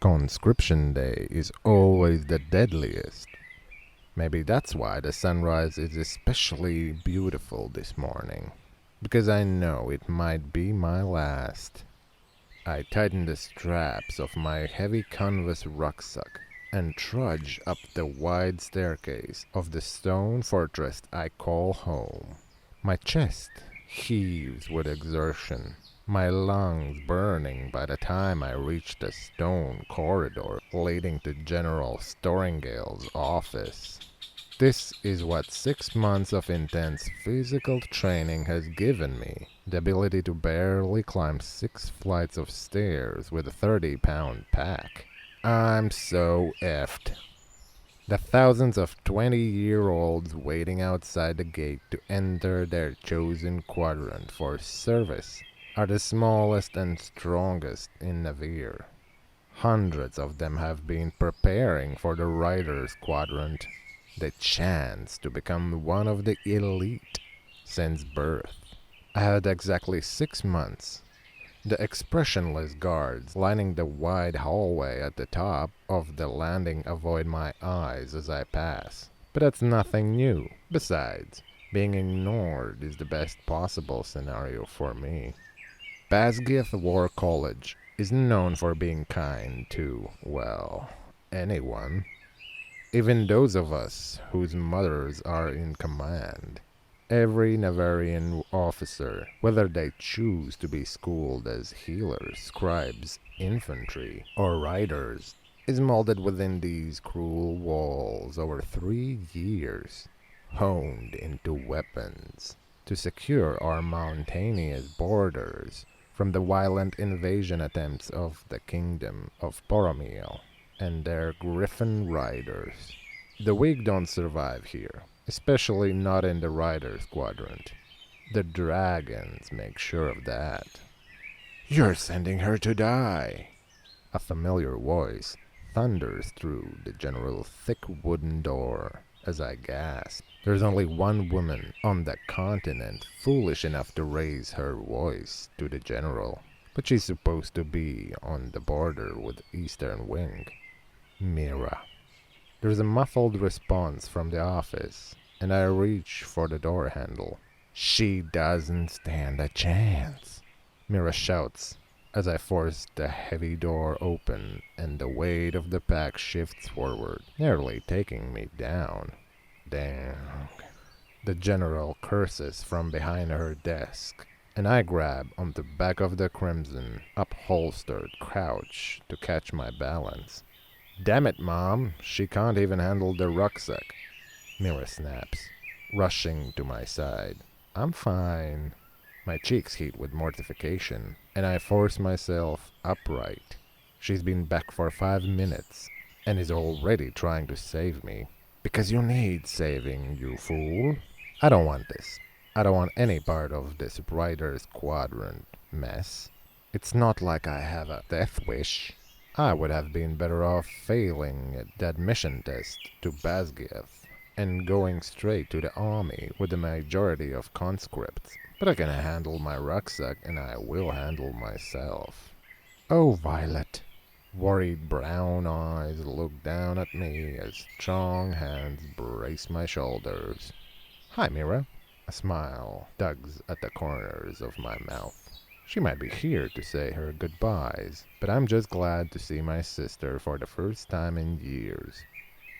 Conscription Day is always the deadliest. Maybe that's why the sunrise is especially beautiful this morning. Because I know it might be my last. I tighten the straps of my heavy canvas rucksack and trudge up the wide staircase of the stone fortress I call home. My chest heaves with exertion, my lungs burning by the time I reach the stone corridor leading to General Sorrengail's office. This is what 6 months of intense physical training has given me, the ability to barely climb 6 flights of stairs with a 30-pound pack. I'm so effed. The thousands of 20-year-olds waiting outside the gate to enter their chosen quadrant for service are the smallest and strongest in Navarre. Hundreds of them have been preparing for the Riders Quadrant, the chance to become one of the elite, since birth. I had exactly 6 months. The expressionless guards lining the wide hallway at the top of the landing avoid my eyes as I pass. But that's nothing new. Besides, being ignored is the best possible scenario for me. Basgiath War College is known for being kind to, well, anyone. Even those of us whose mothers are in command. Every Navarrian officer, whether they choose to be schooled as healers, scribes, infantry, or riders, is molded within these cruel walls over 3 years, honed into weapons to secure our mountainous borders from the violent invasion attempts of the kingdom of Boromir and their griffin riders. The weak don't survive here, especially not in the Riders Quadrant. The dragons make sure of that. "You're sending her to die!" A familiar voice thunders through the general's thick wooden door as I gasp. There's only one woman on the continent foolish enough to raise her voice to the general, but she's supposed to be on the border with Eastern Wing. Mira. There's a muffled response from the office, and I reach for the door handle. "She doesn't stand a chance," Mira shouts as I force the heavy door open and the weight of the pack shifts forward, nearly taking me down. Dang. The general curses from behind her desk, and I grab on the back of the crimson, upholstered couch to catch my balance. "Damn it, Mom, she can't even handle the rucksack," Mira snaps, rushing to my side. "I'm fine." My cheeks heat with mortification, and I force myself upright. She's been back for 5 minutes, and is already trying to save me. "Because you need saving, you fool." I don't want this. I don't want any part of this Riders Quadrant mess. It's not like I have a death wish. I would have been better off failing at the admission test to Basgiath and going straight to the army with the majority of conscripts. But I can handle my rucksack, and I will handle myself. "Oh, Violet." Worried brown eyes look down at me as strong hands brace my shoulders. "Hi, Mira." A smile tugs at the corners of my mouth. She might be here to say her goodbyes, but I'm just glad to see my sister for the first time in years.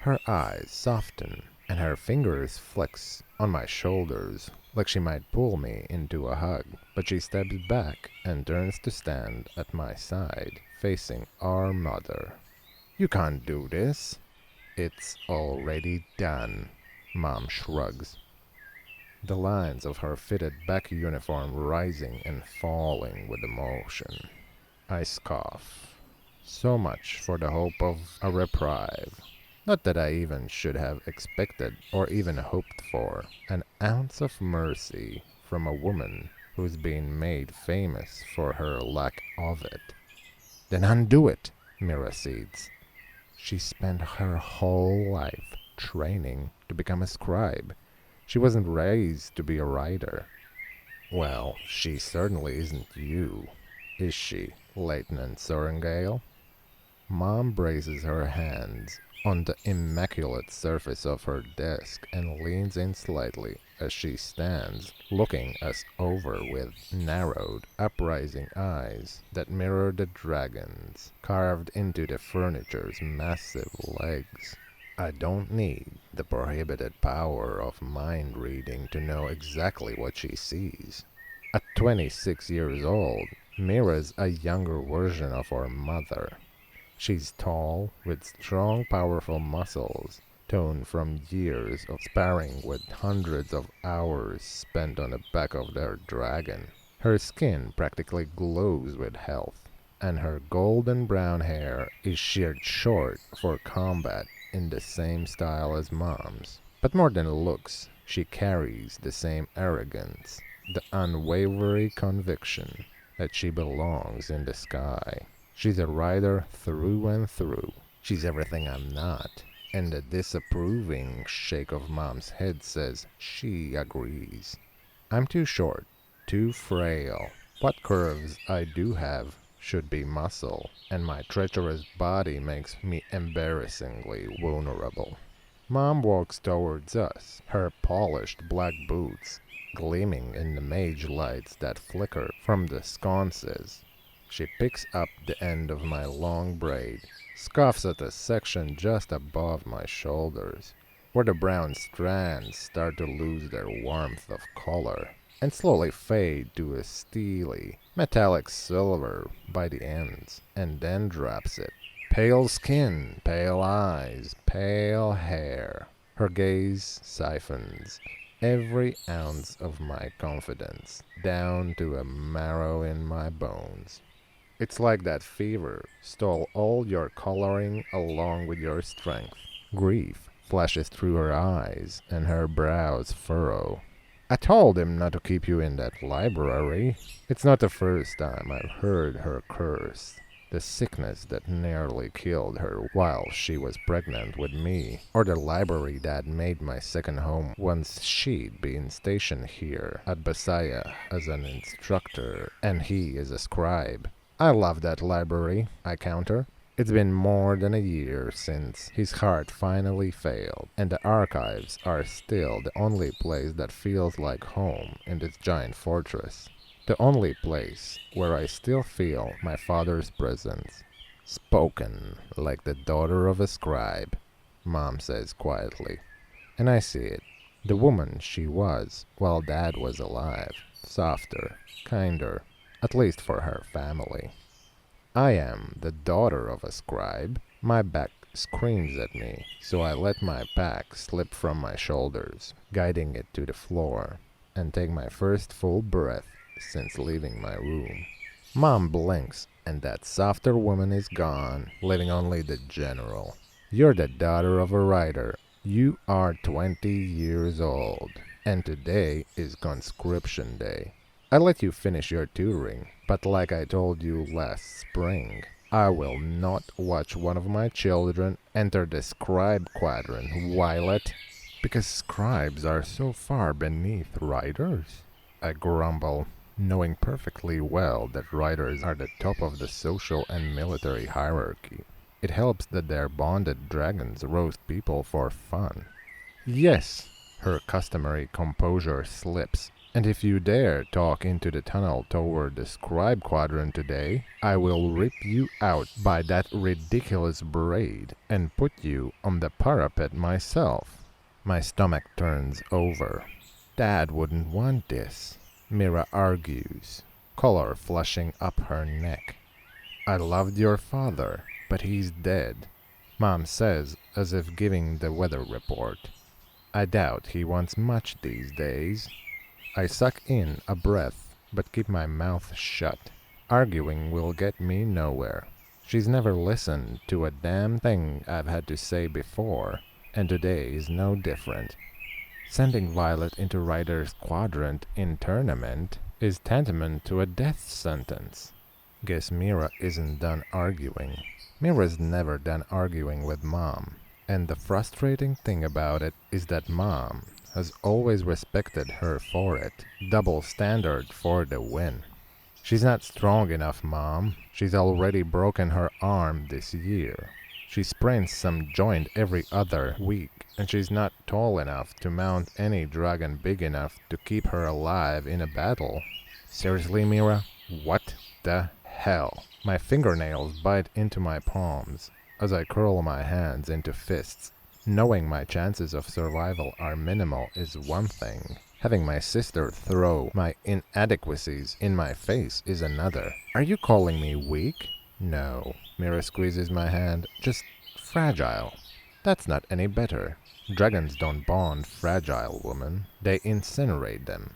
Her eyes soften, and her fingers flex on my shoulders like she might pull me into a hug, but she steps back and turns to stand at my side, facing our mother. "You can't do this." "It's already done," Mom shrugs, the lines of her fitted back uniform rising and falling with emotion. I scoff. So much for the hope of a reprieve. Not that I even should have expected or even hoped for an ounce of mercy from a woman who's been made famous for her lack of it. "Then undo it," Mira cedes. She spent her whole life training to become a scribe. She wasn't raised to be a writer. "Well, she certainly isn't you, is she, Lieutenant Sorrengail?" Mom braces her hands on the immaculate surface of her desk and leans in slightly as she stands, looking us over with narrowed, uprising eyes that mirror the dragons carved into the furniture's massive legs. I don't need the prohibited power of mind reading to know exactly what she sees. At 26 years old, Mira's a younger version of her mother. She's tall, with strong, powerful muscles, toned from years of sparring with hundreds of hours spent on the back of their dragon. Her skin practically glows with health, and her golden brown hair is sheared short for combat in the same style as Mom's. But more than looks, she carries the same arrogance, the unwavering conviction that she belongs in the sky. She's a rider through and through. She's everything I'm not. And the disapproving shake of Mom's head says she agrees. I'm too short, too frail. What curves I do have should be muscle, and my treacherous body makes me embarrassingly vulnerable. Mom walks towards us, her polished black boots gleaming in the mage lights that flicker from the sconces. She picks up the end of my long braid, scoffs at a section just above my shoulders, where the brown strands start to lose their warmth of color and slowly fade to a steely, metallic silver by the ends, and then drops it. Pale skin, pale eyes, pale hair. Her gaze siphons every ounce of my confidence down to a marrow in my bones. It's like that fever stole all your coloring along with your strength. Grief flashes through her eyes and her brows furrow. I told him not to keep you in that library. It's not the first time I've heard her curse the sickness that nearly killed her while she was pregnant with me, or the library that made my second home once she'd been stationed here at Basaya as an instructor, and he is a scribe. I love that library, I counter. It's been more than a year since his heart finally failed, and the archives are still the only place that feels like home in this giant fortress. The only place where I still feel my father's presence. Spoken like the daughter of a scribe, Mom says quietly. And I see it. The woman she was while Dad was alive. Softer, kinder, at least for her family. I am the daughter of a scribe. My back screams at me, so I let my pack slip from my shoulders, guiding it to the floor, and take my first full breath since leaving my room. Mom blinks, and that softer woman is gone, leaving only the general. You're the daughter of a rider. You are 20 years old, and today is conscription day. I let you finish your tutoring, but like I told you last spring, I will not watch one of my children enter the Scribe Quadrant, Violet, because scribes are so far beneath riders. I grumble, knowing perfectly well that riders are the top of the social and military hierarchy. It helps that their bonded dragons roast people for fun. Yes, her customary composure slips, and if you dare talk into the tunnel toward the Scribe Quadrant today, I will rip you out by that ridiculous braid and put you on the parapet myself. My stomach turns over. Dad wouldn't want this, Mira argues, color flushing up her neck. I loved your father, but he's dead, Mom says as if giving the weather report. I doubt he wants much these days. I suck in a breath, but keep my mouth shut. Arguing will get me nowhere. She's never listened to a damn thing I've had to say before, and today is no different. Sending Violet into Riders Quadrant in tournament is tantamount to a death sentence. Guess Mira isn't done arguing. Mira's never done arguing with Mom, and the frustrating thing about it is that Mom has always respected her for it. Double standard for the win. She's not strong enough, Mom. She's already broken her arm this year. She sprains some joint every other week, and she's not tall enough to mount any dragon big enough to keep her alive in a battle. Seriously, Mira? What the hell? My fingernails bite into my palms as I curl my hands into fists. Knowing my chances of survival are minimal is one thing. Having my sister throw my inadequacies in my face is another. Are you calling me weak? No. Mira squeezes my hand. Just fragile. That's not any better. Dragons don't bond fragile, woman. They incinerate them.